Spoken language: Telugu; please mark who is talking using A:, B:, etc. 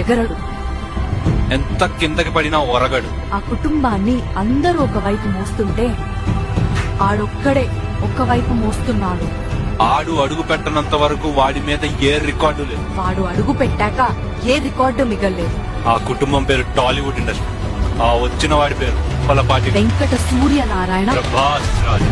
A: ఎగరడు,
B: ఎంత కిందకి పడినా ఒరగడు.
A: ఆ కుటుంబాన్ని అందరూ ఒకవైపు మోస్తుంటే ఆడొక్కడే ఒకవైపు మోస్తున్నాడు.
B: ఆడు అడుగు పెట్టనంత వరకు వాడి మీద ఏ రికార్డు లేదు.
A: వాడు అడుగు పెట్టాక ఏ రికార్డు మిగల్లేదు.
B: ఆ కుటుంబం పేరు టాలీవుడ్ ఇండస్ట్రీ. ఆ వచ్చిన వాడి పేరు పలపాటి
A: వెంకట సూర్యనారాయణ
B: ప్రభాస్ రాజు.